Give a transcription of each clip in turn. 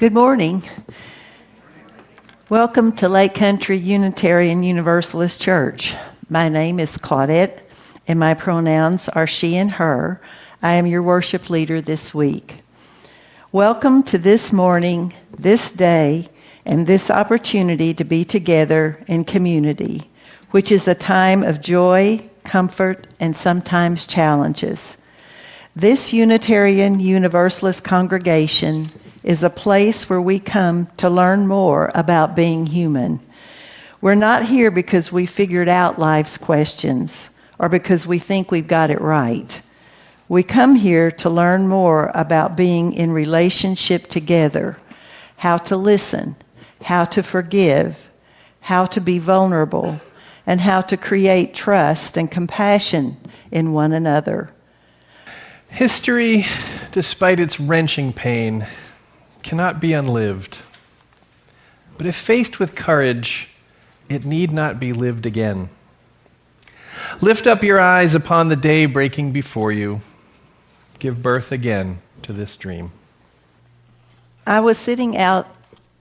Good morning. Welcome to Lake Country Unitarian Universalist Church. My name is Claudette, and my pronouns are she and her. I am your worship leader this week. Welcome to this morning, this day, and this opportunity to be together in community, which is a time of joy, comfort, and sometimes challenges. This Unitarian Universalist congregation is a place where we come to learn more about being human. We're not here because we figured out life's questions or because we think we've got it right. We come here to learn more about being in relationship together, how to listen, how to forgive, how to be vulnerable, and how to create trust and compassion in one another. History, despite its wrenching pain, cannot be unlived. But if faced with courage, it need not be lived again. Lift up your eyes upon the day breaking before you. Give birth again to this dream. I was sitting out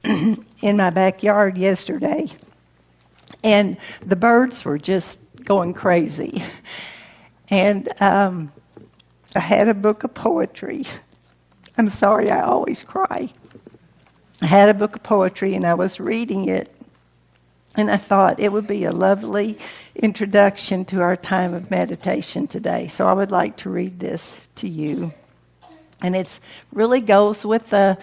in my backyard yesterday, and the birds were just going crazy. And I had a book of poetry. I'm sorry, I always cry. I had a book of poetry, and I was reading it, and I thought it would be a lovely introduction to our time of meditation today. So I would like to read this to you. And it really goes with the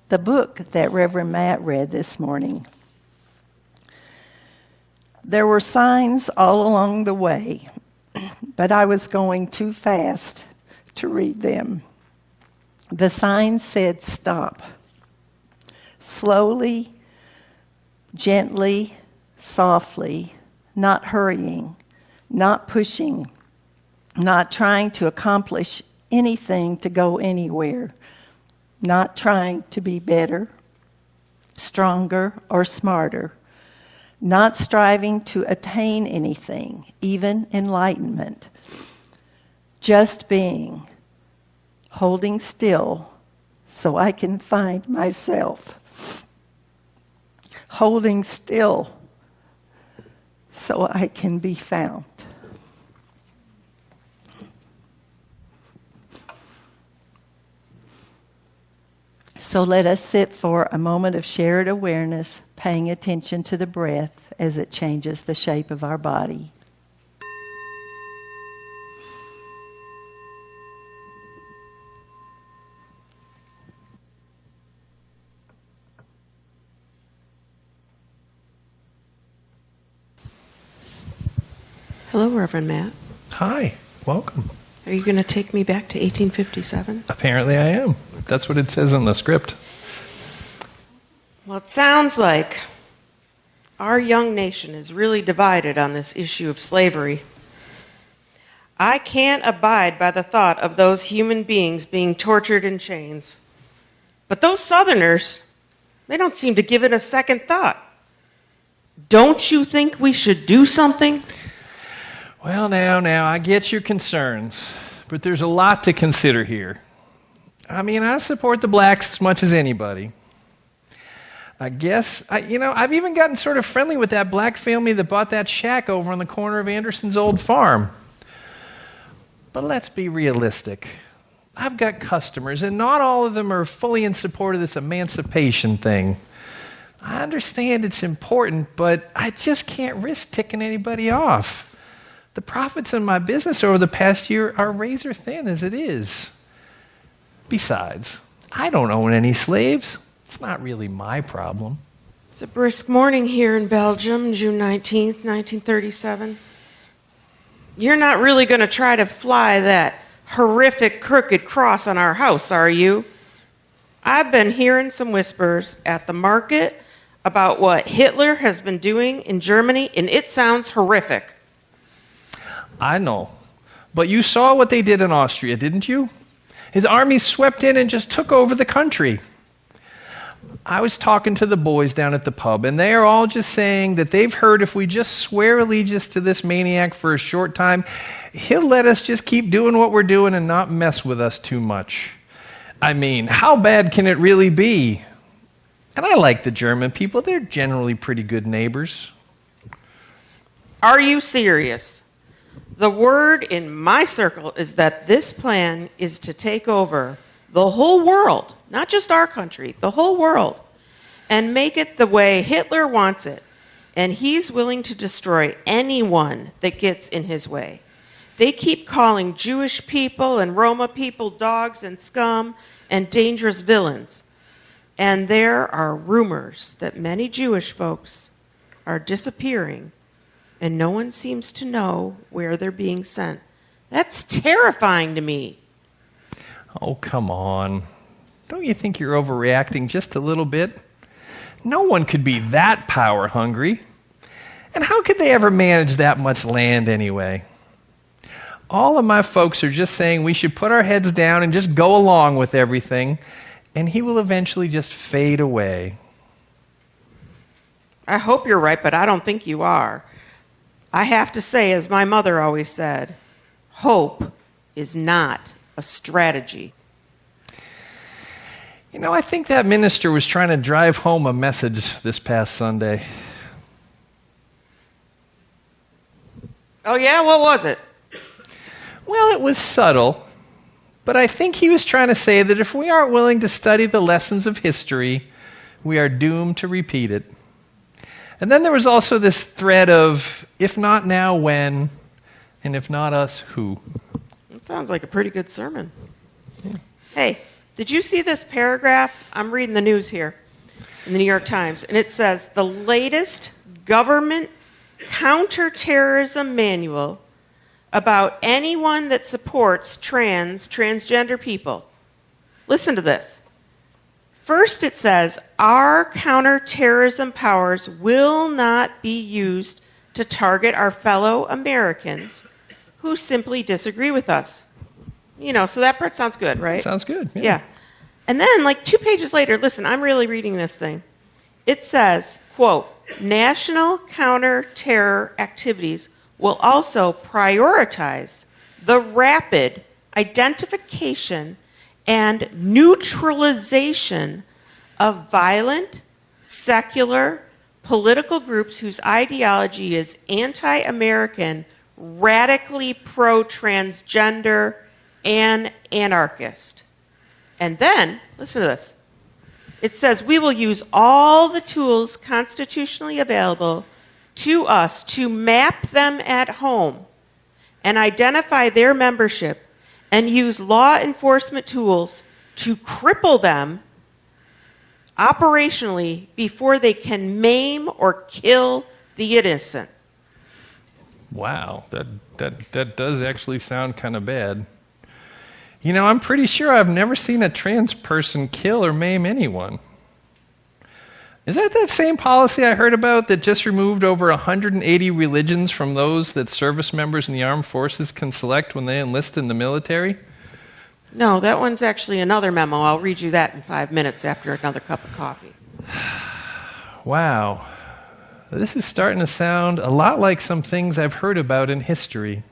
book that Reverend Matt read this morning. There were signs all along the way, but I was going too fast to read them. The sign said, "Stop." Slowly, gently, softly, not hurrying, not pushing, not trying to accomplish anything to go anywhere, not trying to be better, stronger, or smarter, not striving to attain anything, even enlightenment, just being, holding still so I can find myself. Holding still so I can be found. So let us sit for a moment of shared awareness, paying attention to the breath as it changes the shape of our body. Hello, Reverend Matt. Hi, welcome. Are you going to take me back to 1857? Apparently I am. That's what it says on the script. Well, it sounds like our young nation is really divided on this issue of slavery. I can't abide by the thought of those human beings being tortured in chains. But those Southerners, they don't seem to give it a second thought. Don't you think we should do something? Well, now, I get your concerns, but there's a lot to consider here. I mean, I support the blacks as much as anybody. I guess, I've even gotten sort of friendly with that black family that bought that shack over on the corner of Anderson's old farm. But let's be realistic. I've got customers, and not all of them are fully in support of this emancipation thing. I understand it's important, but I just can't risk ticking anybody off. The profits in my business over the past year are razor thin as it is. Besides, I don't own any slaves. It's not really my problem. It's a brisk morning here in Belgium, June 19th, 1937. You're not really going to try to fly that horrific crooked cross on our house, are you? I've been hearing some whispers at the market about what Hitler has been doing in Germany, and it sounds horrific. I know. But you saw what they did in Austria, didn't you? His army swept in and just took over the country. I was talking to the boys down at the pub, and they are all just saying that they've heard if we just swear allegiance to this maniac for a short time, he'll let us just keep doing what we're doing and not mess with us too much. I mean, how bad can it really be? And I like the German people. They're generally pretty good neighbors. Are you serious? The word in my circle is that this plan is to take over the whole world, not just our country, the whole world, and make it the way Hitler wants it. And he's willing to destroy anyone that gets in his way. They keep calling Jewish people and Roma people dogs and scum and dangerous villains. And there are rumors that many Jewish folks are disappearing, and no one seems to know where they're being sent. That's terrifying to me. Oh, come on. Don't you think you're overreacting just a little bit? No one could be that power hungry. And how could they ever manage that much land anyway? All of my folks are just saying we should put our heads down and just go along with everything, and he will eventually just fade away. I hope you're right, but I don't think you are. I have to say, as my mother always said, hope is not a strategy. You know, I think that minister was trying to drive home a message this past Sunday. Oh, yeah? What was it? Well, it was subtle, but I think he was trying to say that if we aren't willing to study the lessons of history, we are doomed to repeat it. And then there was also this thread of, if not now, when? And if not us, who? That sounds like a pretty good sermon. Yeah. Hey, did you see this paragraph? I'm reading the news here in the New York Times, and it says, the latest government counterterrorism manual about anyone that supports transgender people. Listen to this. First, it says, our counterterrorism powers will not be used to target our fellow Americans who simply disagree with us. You know, so that part sounds good, right? Sounds good, yeah. Yeah. And then, like 2 pages later, listen, I'm really reading this thing. It says, quote, national counter-terror activities will also prioritize the rapid identification and neutralization of violent, secular, political groups whose ideology is anti-American, radically pro-transgender, and anarchist. And then, listen to this. It says, we will use all the tools constitutionally available to us to map them at home and identify their membership and use law enforcement tools to cripple them operationally before they can maim or kill the innocent. Wow, that does actually sound kind of bad. You know, I'm pretty sure I've never seen a trans person kill or maim anyone. Is that same policy I heard about that just removed over 180 religions from those that service members in the armed forces can select when they enlist in the military? No, that one's actually another memo. I'll read you that in 5 minutes after another cup of coffee. Wow. This is starting to sound a lot like some things I've heard about in history.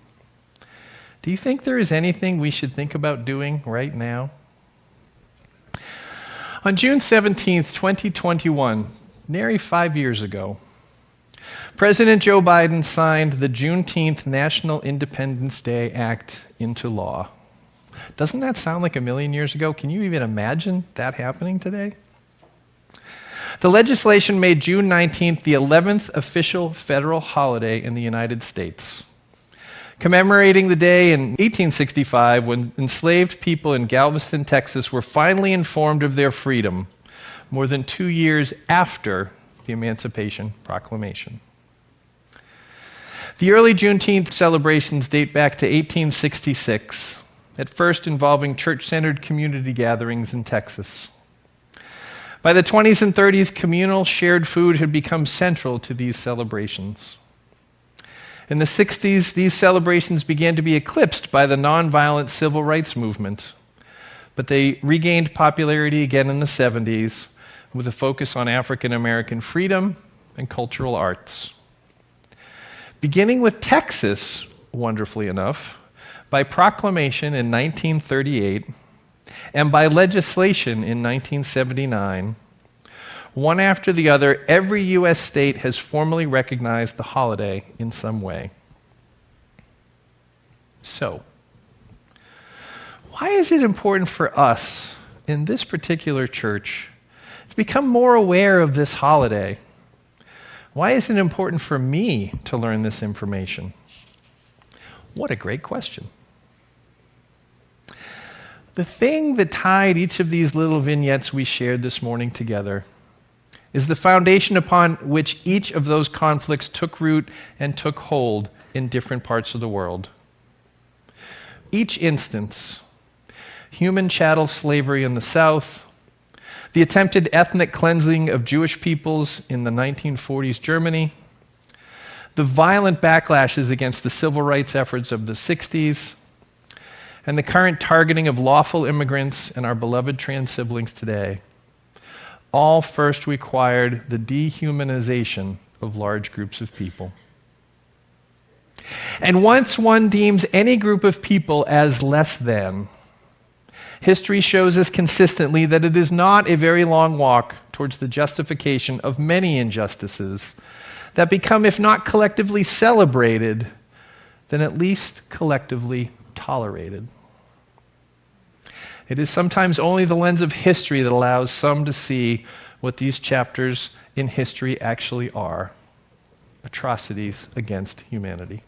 Do you think there is anything we should think about doing right now? On June 17th, 2021, nary 5 years ago, President Joe Biden signed the Juneteenth National Independence Day Act into law. Doesn't that sound like a million years ago? Can you even imagine that happening today? The legislation made June 19th the 11th official federal holiday in the United States, commemorating the day in 1865 when enslaved people in Galveston, Texas were finally informed of their freedom, more than 2 years after the Emancipation Proclamation. The early Juneteenth celebrations date back to 1866, at first involving church-centered community gatherings in Texas. By the 20s and 30s, communal shared food had become central to these celebrations. In the 60s, these celebrations began to be eclipsed by the nonviolent civil rights movement, but they regained popularity again in the 70s with a focus on African American freedom and cultural arts. Beginning with Texas, wonderfully enough, by proclamation in 1938 and by legislation in 1979, One after the other, every U.S. state has formally recognized the holiday in some way. So, why is it important for us in this particular church to become more aware of this holiday? Why is it important for me to learn this information? What a great question. The thing that tied each of these little vignettes we shared this morning together is the foundation upon which each of those conflicts took root and took hold in different parts of the world. Each instance, human chattel slavery in the South, the attempted ethnic cleansing of Jewish peoples in the 1940s Germany, the violent backlashes against the civil rights efforts of the 60s, and the current targeting of lawful immigrants and our beloved trans siblings today, all first required the dehumanization of large groups of people. And once one deems any group of people as less than, history shows us consistently that it is not a very long walk towards the justification of many injustices that become, if not collectively celebrated, then at least collectively tolerated. It is sometimes only the lens of history that allows some to see what these chapters in history actually are: atrocities against humanity.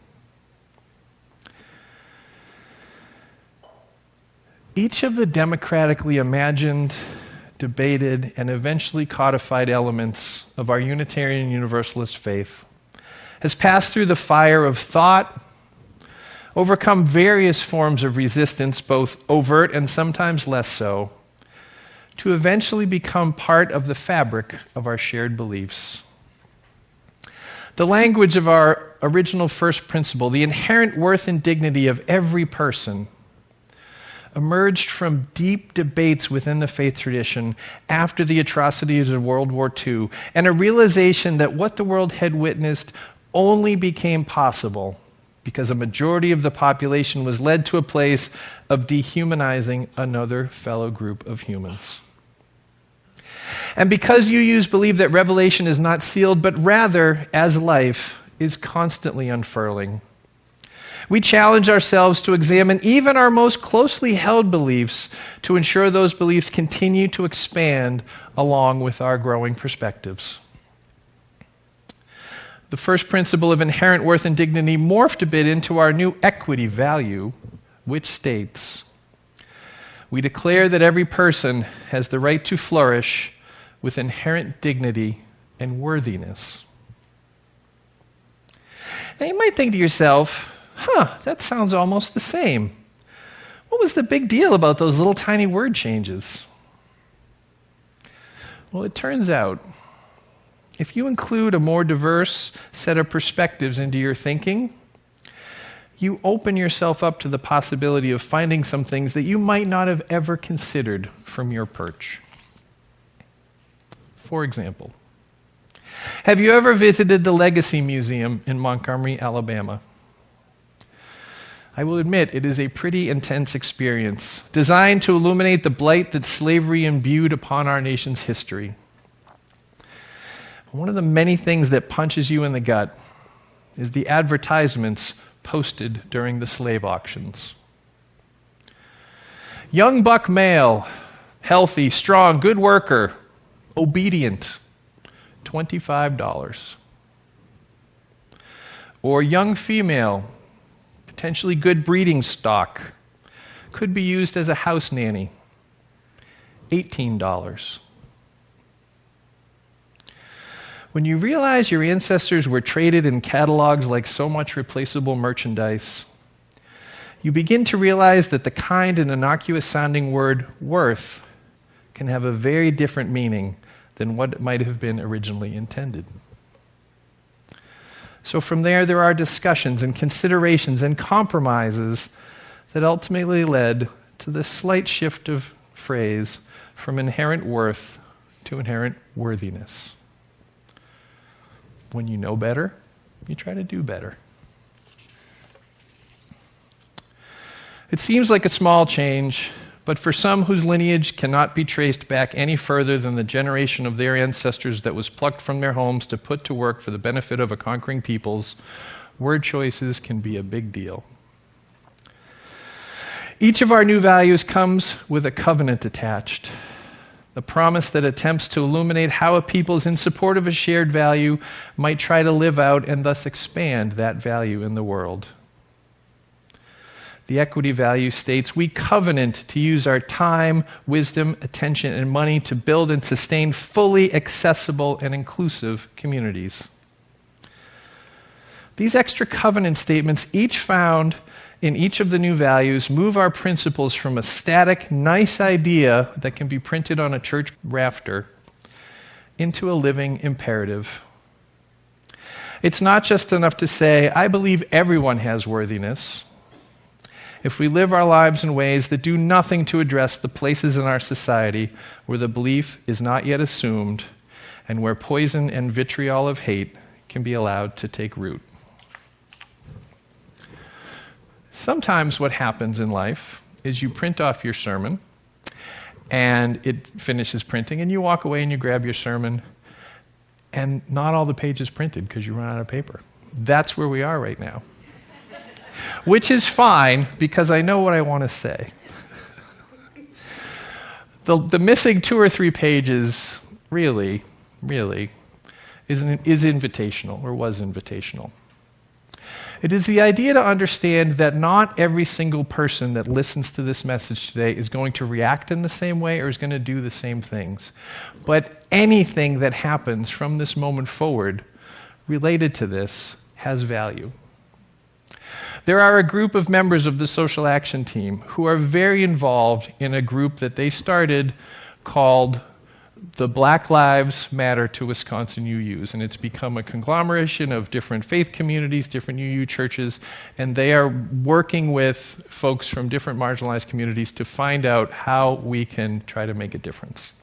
Each of the democratically imagined, debated, and eventually codified elements of our Unitarian Universalist faith has passed through the fire of thought, overcome various forms of resistance, both overt and sometimes less so, to eventually become part of the fabric of our shared beliefs. The language of our original first principle, the inherent worth and dignity of every person, emerged from deep debates within the faith tradition after the atrocities of World War II, and a realization that what the world had witnessed only became possible because a majority of the population was led to a place of dehumanizing another fellow group of humans. And because UUs believe that revelation is not sealed, but rather, as life, is constantly unfurling, we challenge ourselves to examine even our most closely held beliefs to ensure those beliefs continue to expand along with our growing perspectives. The first principle of inherent worth and dignity morphed a bit into our new equity value, which states, we declare that every person has the right to flourish with inherent dignity and worthiness. Now you might think to yourself, that sounds almost the same. What was the big deal about those little tiny word changes? Well, it turns out, if you include a more diverse set of perspectives into your thinking, you open yourself up to the possibility of finding some things that you might not have ever considered from your perch. For example, have you ever visited the Legacy Museum in Montgomery, Alabama? I will admit it is a pretty intense experience, designed to illuminate the blight that slavery imbued upon our nation's history. One of the many things that punches you in the gut is the advertisements posted during the slave auctions. Young buck male, healthy, strong, good worker, obedient, $25. Or young female, potentially good breeding stock, could be used as a house nanny, $18. When you realize your ancestors were traded in catalogs like so much replaceable merchandise, you begin to realize that the kind and innocuous sounding word worth can have a very different meaning than what it might have been originally intended. So from there are discussions and considerations and compromises that ultimately led to this slight shift of phrase from inherent worth to inherent worthiness. When you know better, you try to do better. It seems like a small change, But for some whose lineage cannot be traced back any further than the generation of their ancestors that was plucked from their homes to put to work for the benefit of a conquering peoples, word choices can be a big deal. Each of our new values comes with a covenant attached, a promise that attempts to illuminate how a peoples in support of a shared value might try to live out and thus expand that value in the world. The equity value states, we covenant to use our time, wisdom, attention, and money to build and sustain fully accessible and inclusive communities. These extra covenant statements, each found in each of the new values, move our principles from a static, nice idea that can be printed on a church rafter into a living imperative. It's not just enough to say, I believe everyone has worthiness. If we live our lives in ways that do nothing to address the places in our society where the belief is not yet assumed and where poison and vitriol of hate can be allowed to take root. Sometimes what happens in life is you print off your sermon and it finishes printing and you walk away and you grab your sermon and not all the pages printed because you run out of paper. That's where we are right now. Which is fine, because I know what I want to say. The missing 2 or 3 pages really is invitational, or was invitational. It is the idea to understand that not every single person that listens to this message today is going to react in the same way or is going to do the same things. But anything that happens from this moment forward related to this has value. There are a group of members of the social action team who are very involved in a group that they started called the Black Lives Matter to Wisconsin UUs, and it's become a conglomeration of different faith communities, different UU churches, and they are working with folks from different marginalized communities to find out how we can try to make a difference.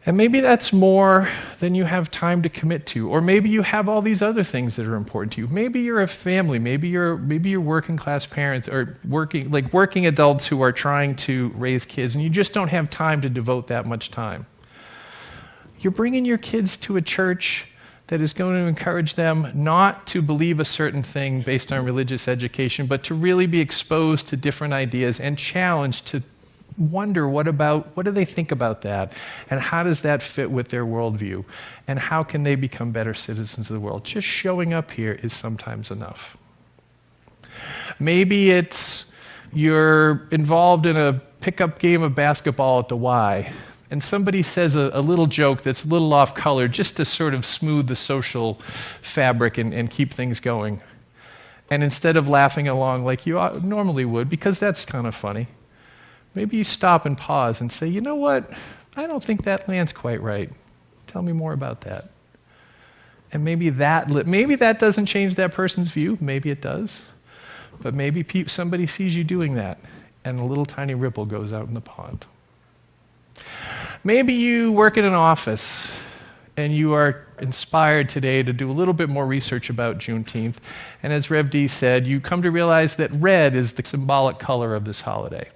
And maybe that's more than you have time to commit to, or maybe you have all these other things that are important to you. Maybe you're a family, maybe you're working class parents or working adults who are trying to raise kids, and you just don't have time to devote that much time. You're bringing your kids to a church that is going to encourage them not to believe a certain thing based on religious education, but to really be exposed to different ideas and challenged to wonder what do they think about that, and how does that fit with their worldview, and how can they become better citizens of the world. Just showing up here is sometimes enough. Maybe it's you're involved in a pickup game of basketball at the Y, and somebody says a little joke that's a little off color just to sort of smooth the social fabric and keep things going. And instead of laughing along like you normally would, because that's kind of funny, maybe you stop and pause and say, you know what? I don't think that lands quite right. Tell me more about that. And maybe that doesn't change that person's view. Maybe it does. But maybe somebody sees you doing that, and a little tiny ripple goes out in the pond. Maybe you work in an office, and you are inspired today to do a little bit more research about Juneteenth. And as Rev D said, you come to realize that red is the symbolic color of this holiday.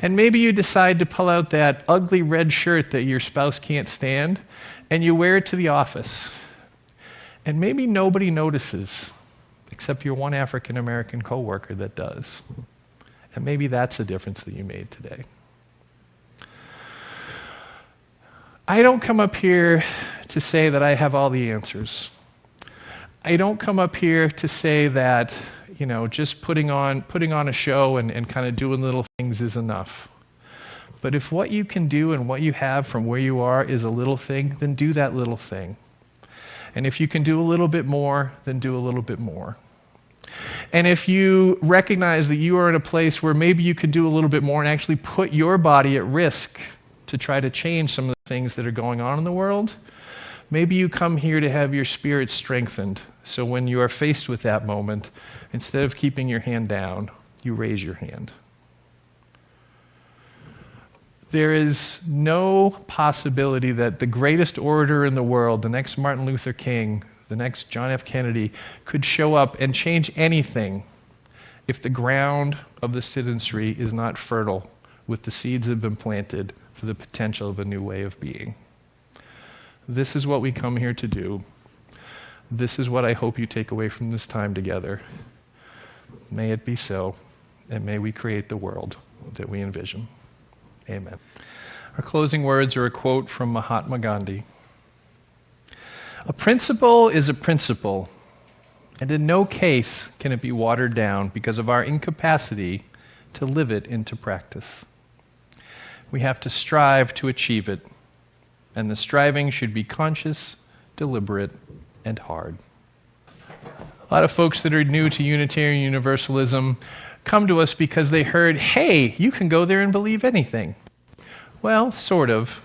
And maybe you decide to pull out that ugly red shirt that your spouse can't stand, and you wear it to the office. And maybe nobody notices, except your one African American coworker that does. And maybe that's the difference that you made today. I don't come up here to say that I have all the answers. I don't come up here to say that just putting on a show and kind of doing little things is enough. But if what you can do and what you have from where you are is a little thing, then do that little thing. And if you can do a little bit more, then do a little bit more. And if you recognize that you are in a place where maybe you can do a little bit more and actually put your body at risk to try to change some of the things that are going on in the world, maybe you come here to have your spirit strengthened. So when you are faced with that moment, instead of keeping your hand down, you raise your hand. There is no possibility that the greatest orator in the world, the next Martin Luther King, the next John F. Kennedy, could show up and change anything if the ground of the citizenry is not fertile with the seeds that have been planted for the potential of a new way of being. This is what we come here to do. This is what I hope you take away from this time together. May it be so, and may we create the world that we envision. Amen. Our closing words are a quote from Mahatma Gandhi. A principle is a principle, and in no case can it be watered down because of our incapacity to live it into practice. We have to strive to achieve it, and the striving should be conscious, deliberate, and hard. A lot of folks that are new to Unitarian Universalism come to us because they heard, hey, you can go there and believe anything. Well, sort of.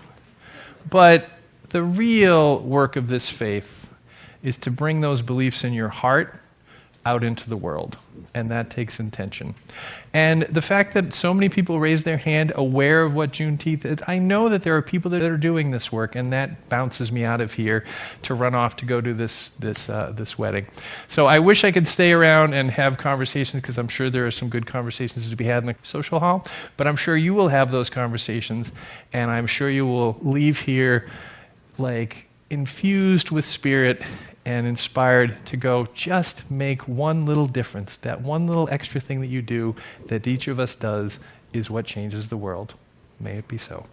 But the real work of this faith is to bring those beliefs in your heart out into the world. And that takes intention. And the fact that so many people raise their hand aware of what Juneteenth is, I know that there are people that are doing this work, and that bounces me out of here to run off to go to this wedding. So I wish I could stay around and have conversations, because I'm sure there are some good conversations to be had in the social hall, but I'm sure you will have those conversations, and I'm sure you will leave here like infused with spirit and inspired to go just make one little difference. That one little extra thing that you do, that each of us does, is what changes the world. May it be so.